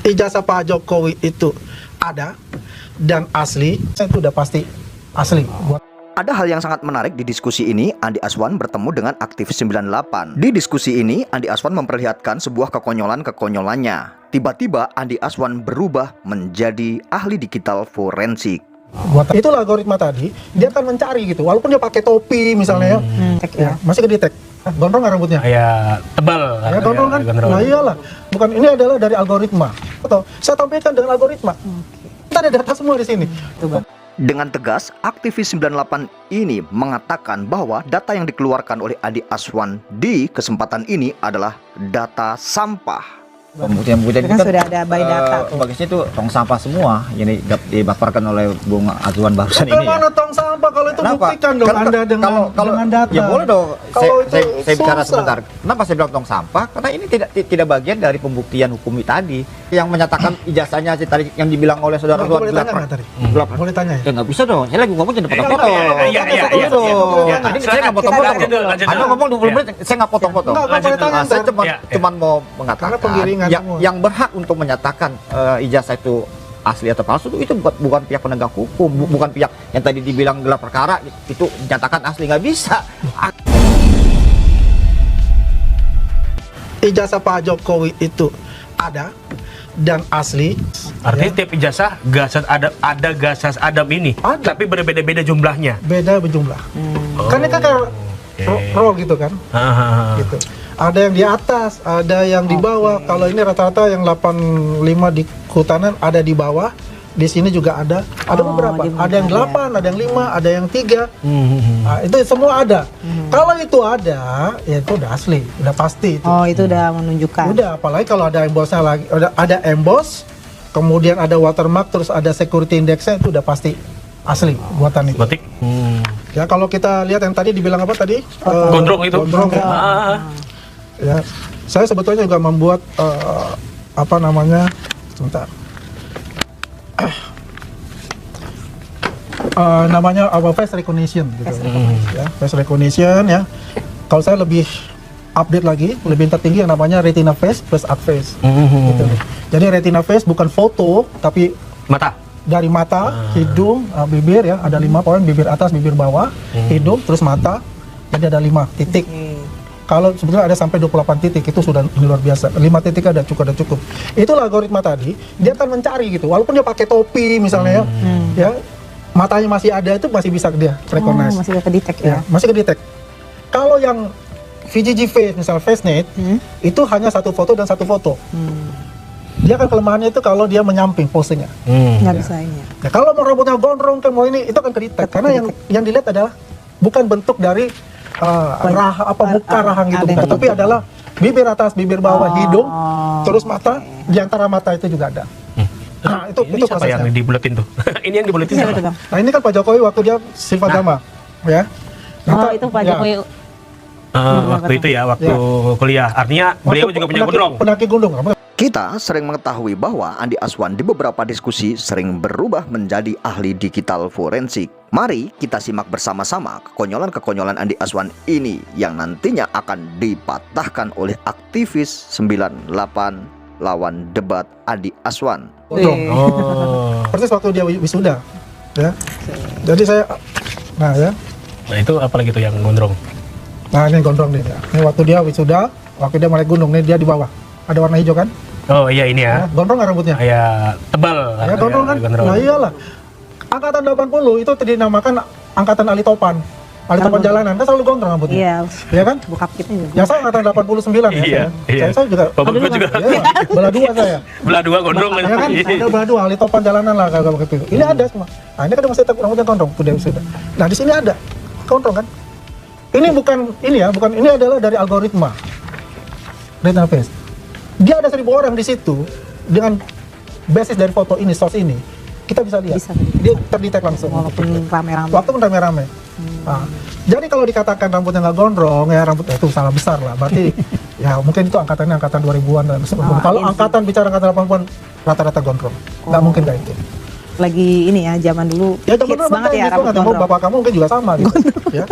ijazah Pak Jokowi itu ada dan asli, itu udah pasti asli. Ada hal yang sangat menarik di diskusi ini. Andi Azwan bertemu dengan aktivis 98. Di diskusi ini, Andi Azwan memperlihatkan sebuah kekonyolan-kekonyolannya. Tiba-tiba Andi Azwan berubah menjadi ahli digital forensik. Itulah algoritma tadi, dia akan mencari gitu, walaupun dia pakai topi misalnya ya, masih ke detect. Gondrong nggak rambutnya? Ya tebal. Ya gondrong kan? Nah iyalah, bukan, ini adalah dari algoritma. Atau saya tampilkan dengan algoritma. Kita ada data semua di sini. Dengan tegas, aktivis 98 ini mengatakan bahwa data yang dikeluarkan oleh Andi Azwan di kesempatan ini adalah data sampah. Pembuktian kan sudah ada by data tuh. Bagisnya itu tong sampah semua yang dipaparkan oleh Bung Azwan barusan ini. Bagaimana tong sampah kalau itu? Kenapa? Buktikan dong Anda dengan data. Ya boleh dong. Saya bicara susah. sebentar. Kenapa saya bilang tong sampah? Karena ini tidak bagian dari pembuktian hukum tadi. Yang menyatakan ijazahnya tadi yang dibilang oleh saudara Azwan. Boleh tanya nggak tadi? Boleh tanya ya? Ya nggak bisa dong. Saya lagi ngomong jangan potong-potong. Iya. Ini saya nggak potong-potong. Anda ngomong 20 menit, saya nggak potong-potong. Saya cuma mau mengatakan yang berhak untuk menyatakan ijazah itu asli atau palsu itu bukan pihak penegak hukum, bukan pihak yang tadi dibilang gelar perkara itu dinyatakan asli, nggak bisa. Ijazah Pak Jokowi itu ada dan asli. Artinya tiap ijazah ada gasas Adam ini, Ada. tapi berbeda-beda jumlahnya. Beda berjumlah. Kan ini kan kayak roll gitu kan. Gitu. Ada yang di atas, ada yang di bawah. Kalau ini rata-rata yang 85 di kehutanan ada di bawah. Di sini juga ada beberapa. Ada yang 8, ada yang 5, ada yang 3. Nah, itu semua ada. Kalau itu ada, ya itu udah asli, udah pasti itu. Oh, itu udah menunjukkan. Udah, apalagi kalau ada embossnya lagi, ada emboss, kemudian ada watermark, terus ada security indexnya, itu udah pasti asli buatan itu. Batik. Ya kalau kita lihat yang tadi dibilang apa tadi? Gondrong itu. Gondrong ya. Ya, saya sebetulnya juga membuat apa namanya, sebentar, namanya face recognition gitu. Ya, face recognition ya. Kalau saya lebih update lagi, lebih tertinggi yang namanya retina face plus art face. Gitu. Jadi retina face bukan foto, tapi Mata. dari mata, hidung, bibir ya, ada 5 poin, bibir atas, bibir bawah, hidung, terus mata. Jadi ada 5 titik. Kalau sebetulnya ada sampai 28 titik, itu sudah luar biasa. 5 titik ada cukup. Itulah algoritma tadi, dia akan mencari gitu. Walaupun dia pakai topi misalnya ya, matanya masih ada, itu masih bisa dia recognize. Masih bisa detect ya. Masih ke detect. Kalau yang VGG face, misal FaceNet, itu hanya satu foto dan satu foto. Dia akan kelemahannya itu kalau dia menyamping postingnya. Nggak bisa ini. Ya, kalau mau rambutnya gondrong kan mau ini, itu akan ke detect. Karena yang dilihat adalah bukan bentuk dari muka rahang gitu, bukan, tapi adalah bibir atas, bibir bawah, hidung, terus mata, di antara mata itu juga ada. Nah, itu Siapa prosesnya. yang dibuletin tuh? Ini yang dibuletin siapa? Nah, ini kan Pak Jokowi waktu dia sifat agama, ya. Itu Pak Jokowi. Waktu itu ya, waktu kuliah. Artinya beliau juga punya gondrong. Pendaki gunung. Kita sering mengetahui bahwa Andi Azwan di beberapa diskusi sering berubah menjadi ahli digital forensik. Mari kita simak bersama-sama kekonyolan-kekonyolan Andi Azwan ini yang nantinya akan dipatahkan oleh aktivis 98 lawan debat Andi Azwan. Persis waktu dia wisuda, ya. Jadi saya, Nah itu apalagi tuh yang gondrong? Nah ini gondrong nih, ya. Ini waktu dia wisuda, waktu dia naik gunung, nih dia di bawah. Ada warna hijau kan? Oh iya ini ya. Gondrong nggak rambutnya? Ya tebal. Ya gondrong kan? Nah iyalah. Angkatan 80 itu dinamakan angkatan ahli topan. Ahli topan jalanan, kan selalu gondrong rambutnya. Iya. Iya kan? Bokap kita juga. Ya saya angkatan 89 ya. Iya. Saya juga. Bapak gue juga. Ya, belah dua saya. Belah dua gondrong. Ya kan? Ada belah dua, ahli topan jalanan lah kalau begitu. Ini ada semua. Nah ini kan masih tetap rambutnya gondrong. Udah wisuda. Nah di sini ada gondrong kan? Ini bukan ini ya, bukan, ini adalah dari algoritma retina face. Dia ada 1000 orang di situ dengan basis dari foto ini, source ini, kita bisa lihat. Dia terdetek langsung. Walaupun rame-rame. Walaupun rame-rame. Nah, jadi kalau dikatakan rambutnya nggak gondrong, ya rambutnya itu salah besar lah. Berarti ya mungkin itu angkatannya angkatan 2000-an dan kalau angkatan bicara angkatan 80-an rata-rata gondrong. Nggak mungkin kayak itu. Lagi ini ya, zaman dulu Ya zaman hits dulu banget ya rambut gondrong. Bapak kamu mungkin juga sama gitu. Ya.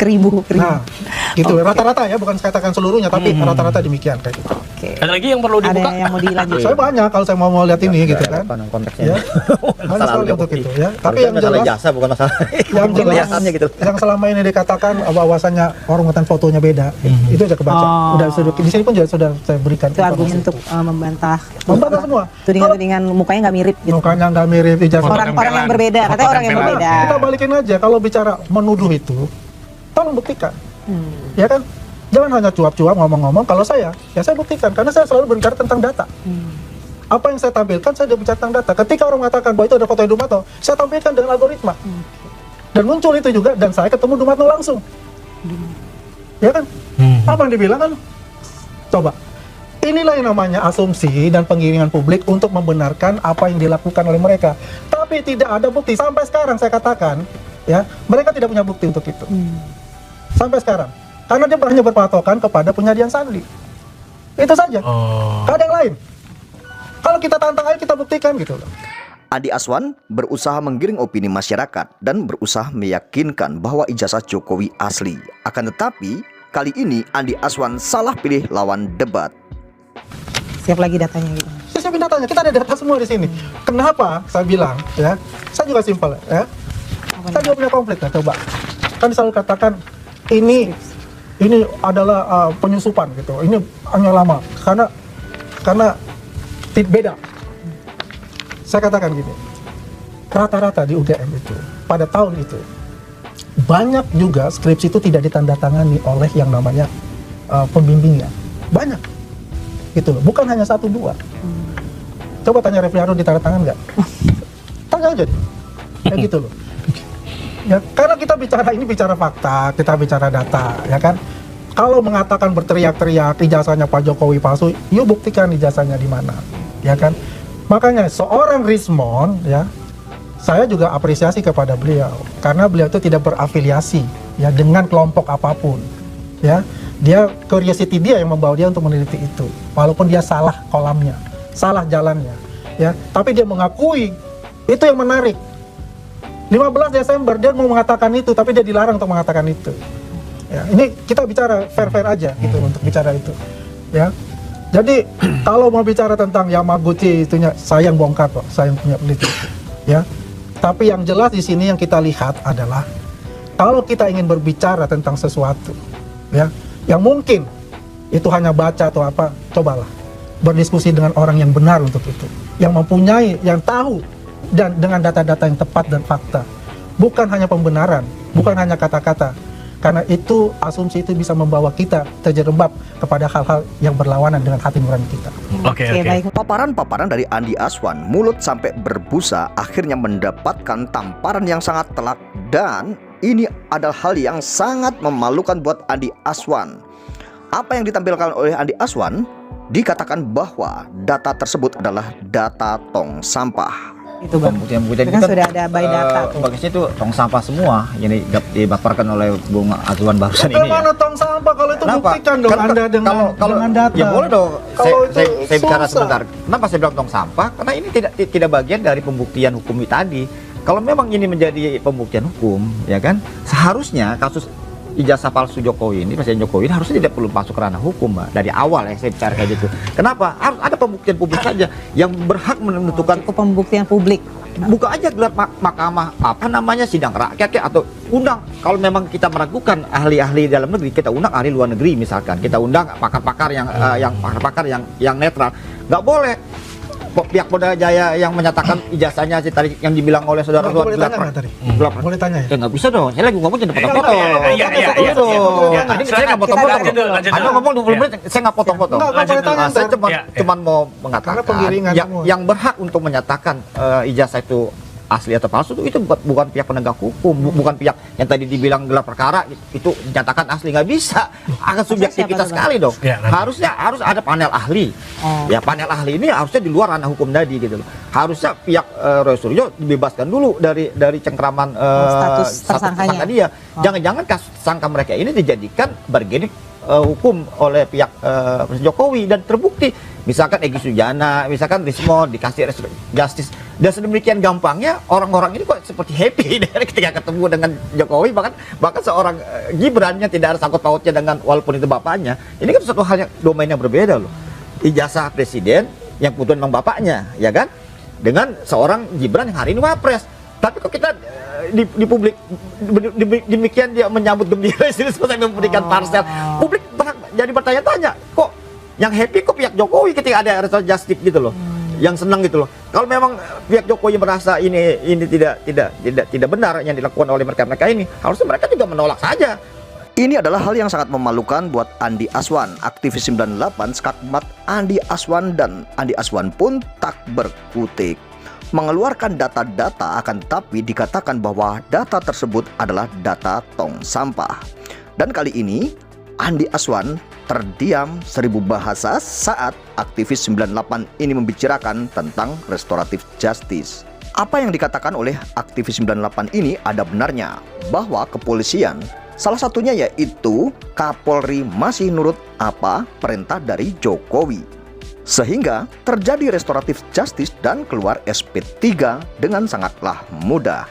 Keribu. Nah, gitu. Rata-rata ya, bukan katakan seluruhnya, tapi rata-rata demikian kayak gitu. Oke. Ada lagi yang perlu Ada dibuka? yang mau dilanjut? Saya banyak kalau saya mau lihat ini gitu kan. Konteksnya. Ya. Banyak sekali untuk itu ya. Tapi yang masalah jelas jasa bukan masalah yang jelas biasanya gitu. yang selama ini dikatakan bahwasannya orang ngutan fotonya beda, itu aja kebaca. Oh. Udah di sini pun sudah saya berikan Itu argumen informasi untuk membantah semua. tudingan-tudingan mukanya nggak mirip gitu. Mukanya nggak mirip, ijazah Orang-orang yang berbeda, katanya orang yang berbeda. Kita balikin aja, kalau bicara menuduh itu, tolong buktikan. Ya kan? Jangan hanya cuap-cuap ngomong-ngomong. Kalau saya, ya saya buktikan. Karena saya selalu berbicara tentang data. Apa yang saya tampilkan, saya sudah bicara tentang data. Ketika orang mengatakan bahwa itu ada foto Dumatno, saya tampilkan dengan algoritma. Dan muncul itu juga, dan saya ketemu Dumatno langsung. Ya kan? Apa yang dibilang kan? Coba. Inilah yang namanya asumsi dan penggiringan publik untuk membenarkan apa yang dilakukan oleh mereka. Tapi tidak ada bukti. Sampai sekarang saya katakan, ya, mereka tidak punya bukti untuk itu. Sampai sekarang. Karena dia hanya berpatokan kepada penyadian sandi. Itu saja. Gak ada yang lain. Kalau kita tantang aja, kita buktikan gitu loh. Andi Aswan berusaha menggiring opini masyarakat dan berusaha meyakinkan bahwa ijazah Jokowi asli. Akan tetapi, kali ini Andi Aswan salah pilih lawan debat. Siap lagi datanya gitu. Saya siapin datanya, kita ada data semua di sini. Kenapa saya bilang, ya, saya juga simpel, ya. Saya juga punya konflik, ya, coba. Kan selalu katakan, ini adalah penyusupan gitu. Ini hanya lama karena beda. Saya katakan gini, rata-rata di UGM itu pada tahun itu banyak juga skripsi itu tidak ditandatangani oleh yang namanya pembimbingnya. Banyak, gitu loh. Bukan hanya 1-2. Coba tanya Refliano ditandatangan nggak? Tanya aja deh. Kayak gitu loh. Ya, karena kita bicara fakta, kita bicara data, ya kan? Kalau mengatakan berteriak-teriak ijazahnya Pak Jokowi palsu, yuk buktikan ijazahnya di mana, ya kan? Makanya seorang Rismond, ya, saya juga apresiasi kepada beliau karena beliau itu tidak berafiliasi, ya, dengan kelompok apapun, ya. Dia curiosity dia yang membawa dia untuk meneliti itu, walaupun dia salah kolamnya, salah jalannya, ya. Tapi dia mengakui itu yang menarik. 15 Desember dia mau mengatakan itu, tapi dia dilarang untuk mengatakan itu. Ya, ini kita bicara fair-fair aja gitu untuk bicara itu. Ya. Jadi kalau mau bicara tentang Yamaguchi itunya, saya yang bongkar kok, saya yang punya peneliti. Ya. Tapi yang jelas di sini yang kita lihat adalah kalau kita ingin berbicara tentang sesuatu, ya, yang mungkin itu hanya baca atau apa, cobalah berdiskusi dengan orang yang benar untuk itu, yang mempunyai, yang tahu, dan dengan data-data yang tepat dan fakta, bukan hanya pembenaran, bukan hanya kata-kata, karena itu asumsi itu bisa membawa kita terjerembab kepada hal-hal yang berlawanan dengan hati nurani kita. Oke. Baik. Paparan-paparan dari Andi Aswan, mulut sampai berbusa, akhirnya mendapatkan tamparan yang sangat telak, dan ini adalah hal yang sangat memalukan buat Andi Aswan. Apa yang ditampilkan oleh Andi Aswan dikatakan bahwa data tersebut adalah data tong sampah. Itu Bang. Pembuktian Itu kan sudah ada by data tuh. Bagisnya itu tong sampah semua yang dipaparkan oleh Bung Azwan barusan ini. Bagaimana tong sampah kalau itu buktikan dong Anda dengan data. Ya boleh dong. Kalau Saya bicara susah. sebentar. Kenapa saya bilang tong sampah? Karena ini tidak bagian dari pembuktian hukum tadi. Kalau memang ini menjadi pembuktian hukum, ya kan, seharusnya kasus ijazah palsu Jokowi ini, Presiden Jokowi ini harusnya tidak perlu masuk ke ranah hukum, Mbak. Dari awal ya saya bicara kayak gitu. Kenapa? Harus ada pembuktian publik saja yang berhak menentukan. Cukup pembuktian publik. Buka aja gelar mahkamah, apa namanya, sidang rakyat ya, atau undang. Kalau memang kita meragukan ahli-ahli dalam negeri, kita undang ahli luar negeri misalkan. Kita undang pakar-pakar yang netral. Nggak boleh pihak Polda Jaya yang menyatakan ijazahnya tadi yang dibilang oleh saudara Boleh tanya nggak tadi? Boleh tanya ya? Ya nggak bisa dong, saya lagi ngomong jangan potong-potong. Iya. Ini saya nggak potong-potong. Anda ngomong 20 menit, saya nggak potong-potong. Nggak boleh tanya. Saya cuma mau mengatakan Karena penggiringan semua. yang berhak untuk menyatakan ijazah itu asli atau palsu itu bukan pihak penegak hukum, bukan pihak yang tadi dibilang gelar perkara itu dinyatakan asli, nggak bisa. Akan subjektivitas sekali dong. Harusnya harus ada panel ahli. Ya panel ahli ini harusnya di luar ranah hukum tadi gitu loh. Harusnya pihak Roy Suryo dibebaskan dulu dari cengkraman status tersangkanya dia. Jangan-jangan kasus sangka mereka ini dijadikan bargaining hukum oleh pihak Presiden Jokowi dan terbukti. Misalkan Egy Sujana, misalkan Rismond dikasih justice, dan sedemikian gampangnya orang-orang ini kok seperti happy dari ketika ketemu dengan Jokowi, bahkan seorang Gibran yang tidak ada sangkut pautnya dengan, walaupun itu bapaknya, ini kan suatu hal yang domain yang berbeda loh. ijazah presiden yang kebetulan memang bapaknya, ya kan? Dengan seorang Gibran yang hari ini wapres. Tapi kok kita di publik demikian dia menyambut gembira istri selesai memberikan parsel. Publik jadi bertanya-tanya, kok yang happy kok pihak Jokowi ketika ada restoratif justice gitu loh. Yang senang gitu loh. Kalau memang pihak Jokowi merasa ini tidak benar yang dilakukan oleh mereka ini, harusnya mereka juga menolak saja. Ini adalah hal yang sangat memalukan buat Andi Aswan. Aktivis 98 skakmat Andi Aswan dan Andi Aswan pun tak berkutik. Mengeluarkan data-data akan tetapi dikatakan bahwa data tersebut adalah data tong sampah. Dan kali ini Andi Aswan terdiam 1000 bahasa saat aktivis 98 ini membicarakan tentang restoratif justice. Apa yang dikatakan oleh aktivis 98 ini ada benarnya, bahwa kepolisian salah satunya yaitu Kapolri masih nurut apa perintah dari Jokowi. Sehingga terjadi restoratif justice dan keluar SP3 dengan sangatlah mudah.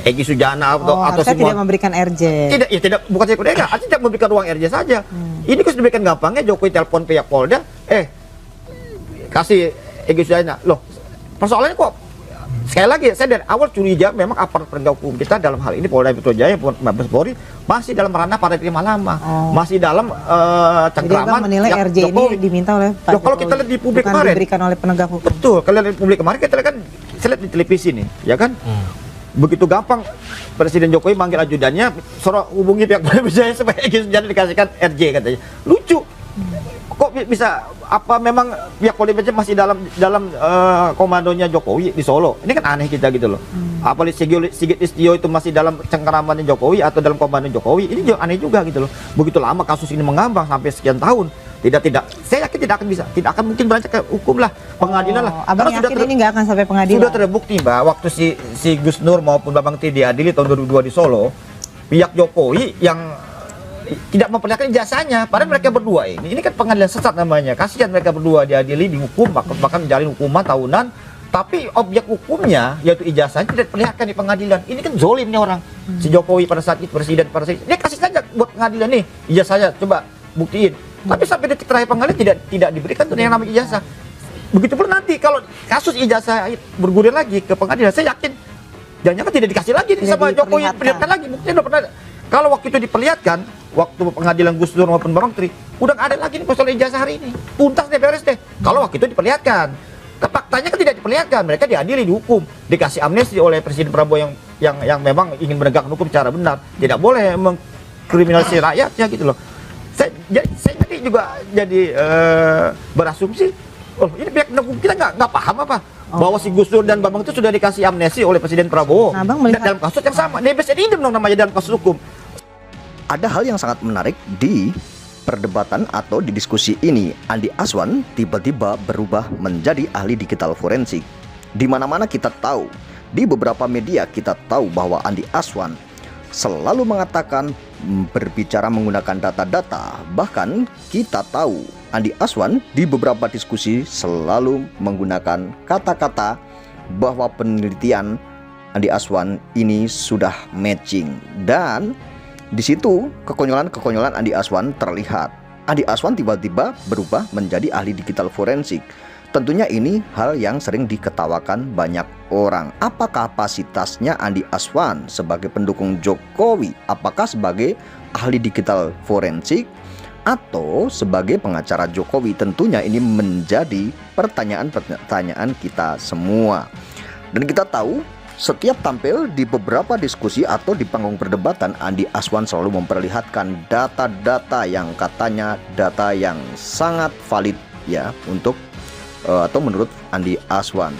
Egy Sujana atau harusnya semua tidak memberikan RJ. Tidak, bukan saya kudeta, tidak memberikan ruang RJ saja. Ini kan sudah diberikan gampangnya, Jokowi telepon pihak Polda, kasih Egy Sujana. Loh, persoalannya kok sekali lagi saya dari awal curiga memang aparat penegak hukum kita dalam hal ini Polda Metro Jaya, Mabes Polri masih dalam ranah paradigma lama, masih dalam cengkraman. Jadi menilai RJ Jokowi ini diminta oleh Pak Jokowi. Kalau kita lihat di publik bukan kemarin, diberikan oleh penegak hukum. betul. Kalau lihat di publik kemarin kita lihat kan, saya lihat di televisi nih, ya kan? Begitu gampang Presiden Jokowi manggil ajudannya, suruh hubungi pihak Polda Jaya supaya Egy Sujana dikasihkan RJ katanya. Lucu. Kok bisa apa memang pihak Polda Jaya masih dalam komandonya Jokowi di Solo? Ini kan aneh kita gitu loh. Apalagi Sigit Istio itu masih dalam cengkeramannya Jokowi atau dalam komando Jokowi. Ini juga aneh juga gitu loh. Begitu lama kasus ini mengambang sampai sekian tahun. Saya yakin tidak akan mungkin beranjak ke hukum lah, pengadilan lah. Abang yakin ini nggak akan sampai pengadilan? Sudah terbukti Mbak, waktu si Gus Nur maupun Bambang T diadili tahun 2002 di Solo, pihak Jokowi yang tidak memperlihatkan ijazahnya, padahal mereka berdua ini kan pengadilan sesat namanya. Kasihan mereka berdua diadili, dihukum, bahkan menjalani hukuman tahunan, tapi objek hukumnya yaitu ijazahnya tidak diperlihatkan di pengadilan. Ini kan zolim nih orang. Si Jokowi pada saat itu, presiden pada saat itu, dia kasih saja buat pengadilan nih ijazahnya, coba buktiin. Tapi sampai detik terakhir pengadilan tidak diberikan tuh yang namanya ijazah. Begitu pun nanti kalau kasus ijazah bergulir lagi ke pengadilan, saya yakin jangan-jangan tidak dikasih lagi sama Jokowi, perlihatkan lagi buktinya udah pernah. Kalau waktu itu diperlihatkan, waktu pengadilan Gus Dur maupun Bambang Tri, udah nggak ada lagi nih persoalan ijazah hari ini, tuntas deh, beres deh. Kalau waktu itu diperlihatkan, faktanya kan tidak diperlihatkan, mereka diadili, dihukum, dikasih amnesti oleh Presiden Prabowo yang memang ingin menegakkan hukum secara benar, tidak boleh mengkriminalisasi rakyatnya gitu loh. Saya tadi juga jadi berasumsi, oh ini pihak penegak hukum kita nggak paham apa bahwa si Gus Dur dan Bambang itu sudah dikasih amnesti oleh Presiden Prabowo dalam kasus yang sama, nebes ad idem dong namanya dalam kasus hukum. Ada hal yang sangat menarik di perdebatan atau di diskusi ini. Andi Aswan tiba-tiba berubah menjadi ahli digital forensik. Di mana-mana kita tahu, di beberapa media kita tahu bahwa Andi Aswan selalu mengatakan berbicara menggunakan data-data. Bahkan kita tahu Andi Aswan di beberapa diskusi selalu menggunakan kata-kata bahwa penelitian Andi Aswan ini sudah matching. Dan di situ kekonyolan Andi Aswan terlihat. Andi Aswan tiba-tiba berubah menjadi ahli digital forensik. Tentunya ini hal yang sering diketawakan banyak orang. Apa kapasitasnya Andi Aswan sebagai pendukung Jokowi? Apakah sebagai ahli digital forensik atau sebagai pengacara Jokowi? Tentunya ini menjadi pertanyaan-pertanyaan kita semua. Dan kita tahu setiap tampil di beberapa diskusi atau di panggung perdebatan, Andi Aswan selalu memperlihatkan data-data yang katanya data yang sangat valid ya untuk atau menurut Andi Aswan.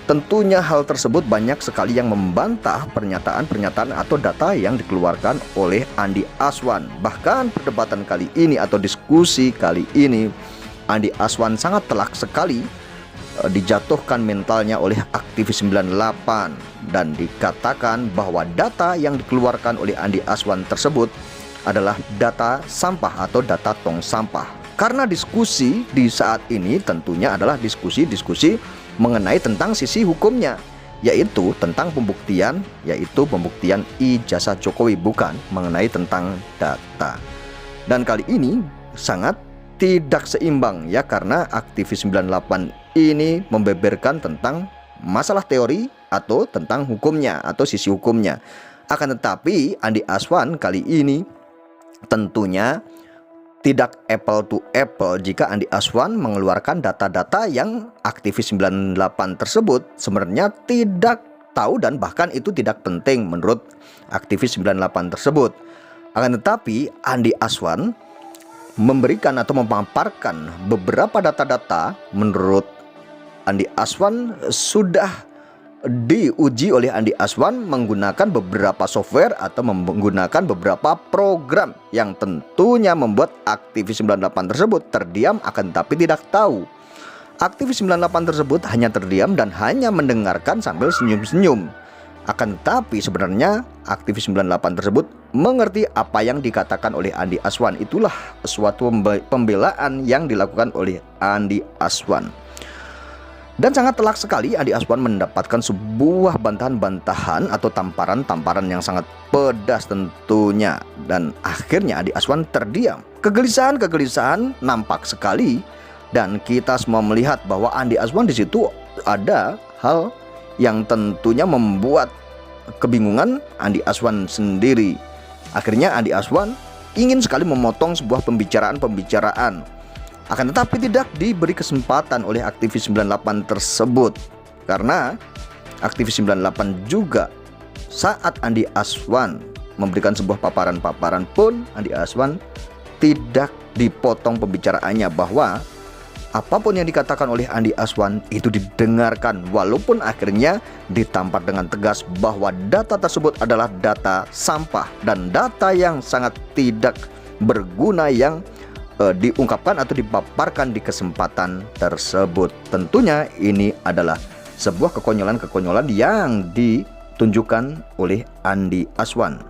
Tentunya hal tersebut banyak sekali yang membantah pernyataan-pernyataan atau data yang dikeluarkan oleh Andi Aswan. Bahkan perdebatan kali ini atau diskusi kali ini, Andi Aswan sangat telak sekali dijatuhkan mentalnya oleh aktivis 98 dan dikatakan bahwa data yang dikeluarkan oleh Andi Aswan tersebut adalah data sampah atau data tong sampah. Karena diskusi di saat ini tentunya adalah diskusi mengenai tentang sisi hukumnya, yaitu tentang pembuktian, ijazah Jokowi, bukan mengenai tentang data. Dan kali ini sangat tidak seimbang ya, karena aktivis 98 ini membeberkan tentang masalah teori atau tentang hukumnya atau sisi hukumnya. Akan tetapi Andi Aswan kali ini tentunya tidak apple to apple jika Andi Aswan mengeluarkan data-data yang aktivis 98 tersebut sebenarnya tidak tahu dan bahkan itu tidak penting menurut aktivis 98 tersebut. Akan tetapi Andi Aswan memberikan atau memaparkan beberapa data-data menurut Andi Aswan sudah diuji oleh Andi Aswan menggunakan beberapa software atau menggunakan beberapa program yang tentunya membuat aktivis 98 tersebut terdiam akan tapi tidak tahu. Aktivis 98 tersebut hanya terdiam dan hanya mendengarkan sambil senyum-senyum. Akan tetapi sebenarnya aktivis 98 tersebut mengerti apa yang dikatakan oleh Andi Aswan. Itulah suatu pembelaan yang dilakukan oleh Andi Aswan. Dan sangat telak sekali Andi Aswan mendapatkan sebuah bantahan-bantahan atau tamparan-tamparan yang sangat pedas tentunya. Dan akhirnya Andi Aswan terdiam. Kegelisahan-kegelisahan nampak sekali. Dan kita semua melihat bahwa Andi Aswan di situ ada hal yang tentunya membuat kebingungan Andi Aswan sendiri. Akhirnya Andi Aswan ingin sekali memotong sebuah pembicaraan. Akan tetapi tidak diberi kesempatan oleh aktivis 98 tersebut. Karena aktivis 98 juga saat Andi Aswan memberikan sebuah paparan-paparan pun Andi Aswan tidak dipotong pembicaraannya, bahwa apapun yang dikatakan oleh Andi Aswan itu didengarkan, walaupun akhirnya ditampar dengan tegas bahwa data tersebut adalah data sampah dan data yang sangat tidak berguna yang diungkapkan atau dipaparkan di kesempatan tersebut. Tentunya ini adalah sebuah kekonyolan-kekonyolan yang ditunjukkan oleh Andi Aswan.